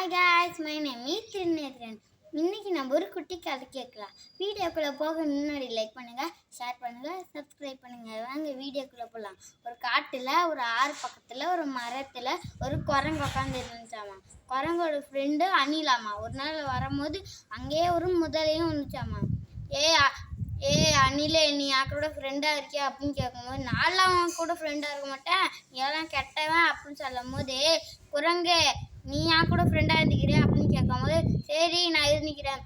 Hi guys, my name is Thirunethran. இன்னைக்கு நம்ம ஒரு குட்டி கதை கேட்கலாம். வீடியோக்குள்ளே போக முன்னாடி லைக் பண்ணுங்கள், ஷேர் பண்ணுங்கள், சப்ஸ்கிரைப் பண்ணுங்கள். வாங்க வீடியோக்குள்ளே போகலாம். ஒரு காட்டில் ஒரு ஆறு பக்கத்தில் ஒரு மரத்தில் ஒரு குரங்கு உட்காந்து இருந்துச்சாமா. குரங்கோட ஃப்ரெண்டு அணிலாமா. ஒரு நாள் வரும்போது அங்கேயே ஒரு முதலையும் வந்துச்சாமா. ஏ அணிலே, நீ யார் கூட ஃப்ரெண்டாக இருக்கியா அப்படின்னு கேட்கும்போது, நான்லாம் அவன் கூட ஃப்ரெண்டாக இருக்க மாட்டேன், நீ எல்லாம் கெட்டவன் அப்படின்னு சொல்லும் போது, குரங்கு நீ யார் கூட ஃப்ரெண்டாக இருந்துக்கிறியா அப்படின்னு கேட்கும்போது, சரி நான் இருந்துக்கிறேன்.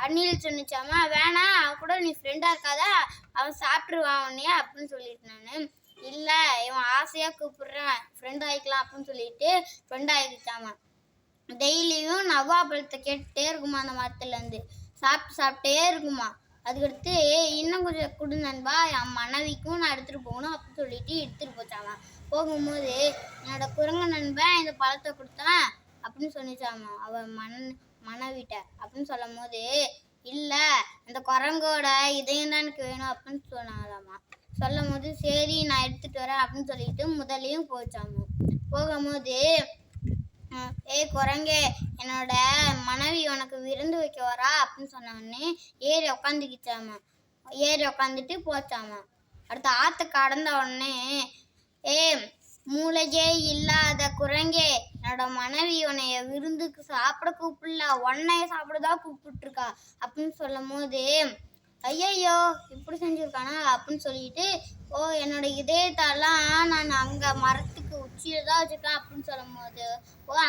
அணில் சொன்னிச்சாமா, வேணாம் அவன் கூட நீ ஃப்ரெண்டாக இருக்காதா, அவன் சாப்பிட்ருவான் உன்னையா அப்படின்னு சொல்லிட்டு நான், இல்லை இவன் ஆசையாக கூப்பிடுறேன் ஃப்ரெண்ட் ஆகிக்கலாம் அப்படின்னு சொல்லிட்டு ஃப்ரெண்ட் ஆகிக்கிச்சாமா. டெய்லியும் நவாப்பழத்தை கேட்டுகிட்டே இருக்குமா அந்த மரத்துலேருந்து, சாப்பிட்டே இருக்குமா. அதுக்கடுத்து இன்னும் கொஞ்சம் கொடு நண்பா, என் மனைவிக்கும் நான் எடுத்துகிட்டு போகணும் அப்படின்னு சொல்லிட்டு எடுத்துகிட்டு போச்சாமா. போகும்போது என்னோட குரங்கு நண்பன் இந்த பழத்தை கொடுத்தான் அப்படின்னு சொன்னிச்சாமா அவன் மனைவிட்ட. அப்படின்னு சொல்லும் போது, இல்லை இந்த குரங்கோட இதயம் தான் எனக்கு வேணும் அப்படின்னு சொன்னாலாமா. சொல்லும் போது சரி நான் எடுத்துகிட்டு வரேன் அப்படின்னு சொல்லிட்டு முதலையும் போச்சாமா. போகும்போது, குரங்கே, என்னோட மனைவி உனக்கு விருந்து வைக்க வரா அப்படின்னு சொன்னோடனே ஏறி உக்காந்துக்கிச்சாமா. ஏறி உக்காந்துட்டு போச்சாமா. அடுத்த ஆற்ற கடந்த உடனே, மூளையே இல்லாத குரங்கே, என்னோட மனைவி உன்னைய விருந்துக்கு சாப்பிட கூப்பிடல, உன்னைய சாப்பிடதான் கூப்பிட்டுருக்கா அப்படின்னு சொல்லும் போது, ஐயையோ இப்படி செஞ்சுருக்கானா அப்படின்னு சொல்லிட்டு, என்னோட இதயத்தெல்லாம் நான் அங்கே மரத்துக்கு உச்சியில தான் வச்சுருக்கேன் அப்படின்னு சொல்லும் போது,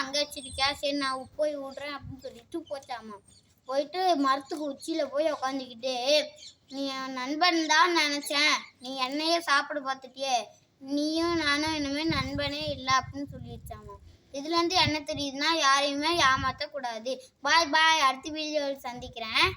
அங்கே வச்சிருக்கியா, சரி நான் போய் விடுறேன் அப்படின்னு சொல்லிட்டு போச்சாமா. போயிட்டு மரத்துக்கு உச்சியில் போய் உக்காந்துக்கிட்டு, நீ என் நண்பன் தான் நினச்சேன், நீ என்னையே சாப்பிட பார்த்துட்டியே, நீயும் நானும் இனிமேல் நண்பனே இல்லை அப்படின்னு சொல்லிடுச்சாமா. இதுலேருந்து என்ன தெரியுதுன்னா, யாரையுமே ஏமாற்றக்கூடாது. பாய் பாய், அடுத்த வீடியோவில் சந்திக்கிறேன்.